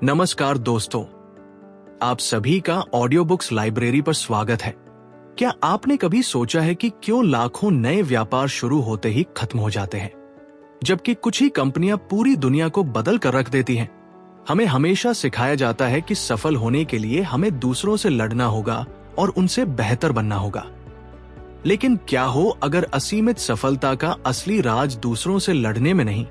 नमस्कार दोस्तों, आप सभी का ऑडियो बुक्स लाइब्रेरी पर स्वागत है। क्या आपने कभी सोचा है कि क्यों लाखों नए व्यापार शुरू होते ही खत्म हो जाते हैं, जबकि कुछ ही कंपनियां पूरी दुनिया को बदल कर रख देती हैं? हमें हमेशा सिखाया जाता है कि सफल होने के लिए हमें दूसरों से लड़ना होगा और उनसे बेहतर बनना होगा। लेकिन क्या हो अगर असीमित सफलता का असली राज दूसरों से लड़ने में नहीं,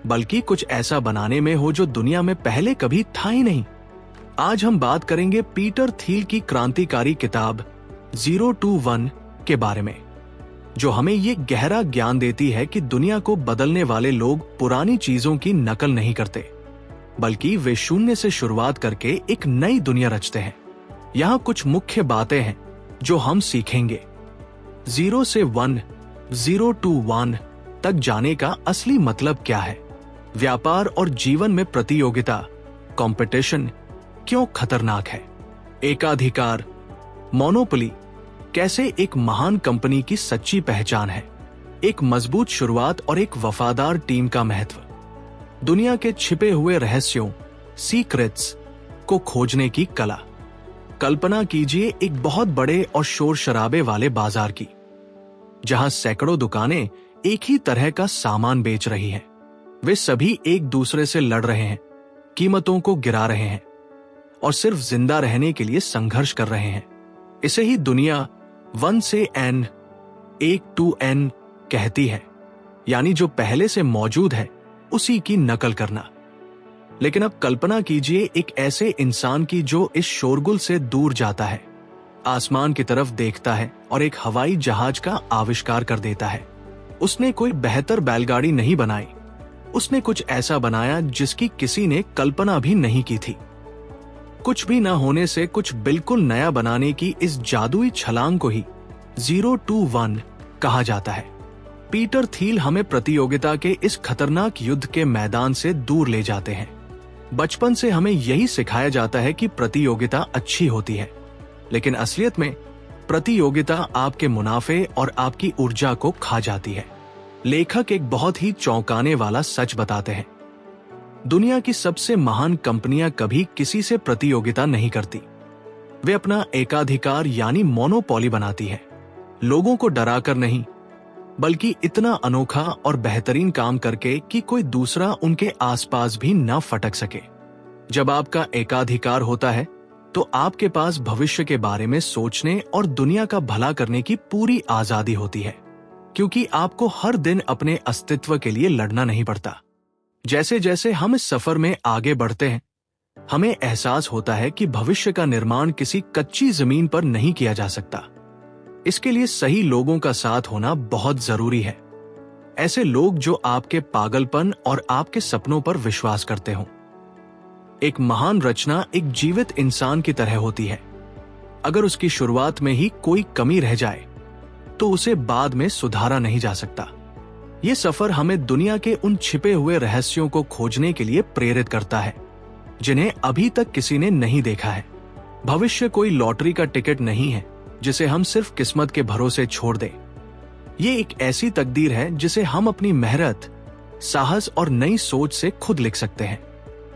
बल्कि कुछ ऐसा बनाने में हो जो दुनिया में पहले कभी था ही नहीं? आज हम बात करेंगे पीटर थिल की क्रांतिकारी किताब 0 to 1 के बारे में, जो हमें ये गहरा ज्ञान देती है कि दुनिया को बदलने वाले लोग पुरानी चीजों की नकल नहीं करते, बल्कि वे शून्य से शुरुआत करके एक नई दुनिया रचते हैं। यहाँ कुछ मुख्य बातें हैं जो हम सीखेंगे। 0 से 1, 0 to 1 तक जाने का असली मतलब क्या है? व्यापार और जीवन में प्रतियोगिता, कंपटीशन क्यों खतरनाक है? एकाधिकार, मोनोपोली कैसे एक महान कंपनी की सच्ची पहचान है? एक मजबूत शुरुआत और एक वफादार टीम का महत्व। दुनिया के छिपे हुए रहस्यों, सीक्रेट्स को खोजने की कला। कल्पना कीजिए एक बहुत बड़े और शोर शराबे वाले बाजार की, जहां सैकड़ों दुकानें एक ही तरह का सामान बेच रही हैं। वे सभी एक दूसरे से लड़ रहे हैं, कीमतों को गिरा रहे हैं और सिर्फ जिंदा रहने के लिए संघर्ष कर रहे हैं। इसे ही दुनिया 1 से N, 1 to N कहती है, यानी जो पहले से मौजूद है उसी की नकल करना। लेकिन अब कल्पना कीजिए एक ऐसे इंसान की जो इस शोरगुल से दूर जाता है, आसमान की तरफ देखता है और एक हवाई जहाज का आविष्कार कर देता है। उसने कोई बेहतर बैलगाड़ी नहीं बनाई, उसने कुछ ऐसा बनाया जिसकी किसी ने कल्पना भी नहीं की थी। कुछ भी न होने से कुछ बिल्कुल नया बनाने की इस जादुई छलांग को ही 0 to 1 कहा जाता है। पीटर थिल हमें प्रतियोगिता के इस खतरनाक युद्ध के मैदान से दूर ले जाते हैं। बचपन से हमें यही सिखाया जाता है कि प्रतियोगिता अच्छी होती है, लेकिन असलियत में प्रतियोगिता आपके मुनाफे और आपकी ऊर्जा को खा जाती है। लेखक एक बहुत ही चौंकाने वाला सच बताते हैं। दुनिया की सबसे महान कंपनियां कभी किसी से प्रतियोगिता नहीं करती। वे अपना एकाधिकार यानी मोनोपोली बनाती है, लोगों को डराकर नहीं, बल्कि इतना अनोखा और बेहतरीन काम करके कि कोई दूसरा उनके आसपास भी न फटक सके। जब आपका एकाधिकार होता है तो आपके पास भविष्य के बारे में सोचने और दुनिया का भला करने की पूरी आजादी होती है, क्योंकि आपको हर दिन अपने अस्तित्व के लिए लड़ना नहीं पड़ता। जैसे जैसे हम इस सफर में आगे बढ़ते हैं, हमें एहसास होता है कि भविष्य का निर्माण किसी कच्ची जमीन पर नहीं किया जा सकता। इसके लिए सही लोगों का साथ होना बहुत जरूरी है। ऐसे लोग जो आपके पागलपन और आपके सपनों पर विश्वास करते हों। एक महान रचना एक जीवित इंसान की तरह होती है। अगर उसकी शुरुआत में ही कोई कमी रह जाए तो उसे बाद में सुधारा नहीं जा सकता। ये सफर हमें दुनिया के उन छिपे हुए रहस्यों को खोजने के लिए प्रेरित करता है, जिन्हें अभी तक किसी ने नहीं देखा है। भविष्य कोई लॉटरी का टिकट नहीं है जिसे हम सिर्फ किस्मत के भरोसे छोड़ दें। ये एक ऐसी तकदीर है जिसे हम अपनी मेहनत, साहस और नई सोच से खुद लिख सकते हैं।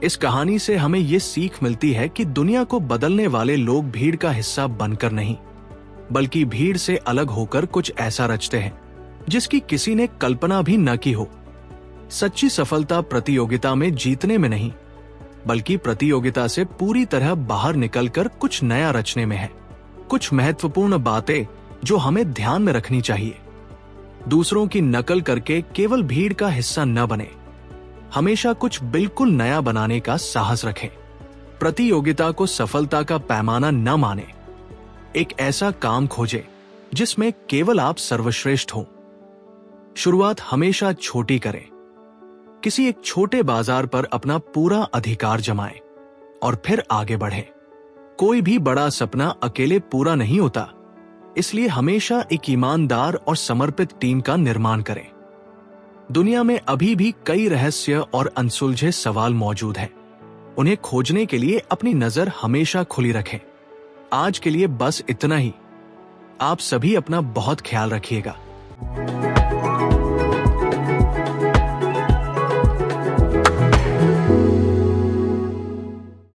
इस कहानी से हमें ये सीख मिलती है कि दुनिया को बदलने वाले लोग भीड़ का हिस्सा बनकर नहीं, बल्कि भीड़ से अलग होकर कुछ ऐसा रचते हैं जिसकी किसी ने कल्पना भी न की हो। सच्ची सफलता प्रतियोगिता में जीतने में नहीं, बल्कि प्रतियोगिता से पूरी तरह बाहर निकलकर कुछ नया रचने में है। कुछ महत्वपूर्ण बातें जो हमें ध्यान में रखनी चाहिए। दूसरों की नकल करके केवल भीड़ का हिस्सा न बने। हमेशा कुछ बिल्कुल नया बनाने का साहस रखें। प्रतियोगिता को सफलता का पैमाना न माने। एक ऐसा काम खोजें जिसमें केवल आप सर्वश्रेष्ठ हो। शुरुआत हमेशा छोटी करें। किसी एक छोटे बाजार पर अपना पूरा अधिकार जमाएं और फिर आगे बढ़ें। कोई भी बड़ा सपना अकेले पूरा नहीं होता, इसलिए हमेशा एक ईमानदार और समर्पित टीम का निर्माण करें। दुनिया में अभी भी कई रहस्य और अनसुलझे सवाल मौजूद हैं। उन्हें खोजने के लिए अपनी नजर हमेशा खुली रखें। आज के लिए बस इतना ही। आप सभी अपना बहुत ख्याल रखिएगा।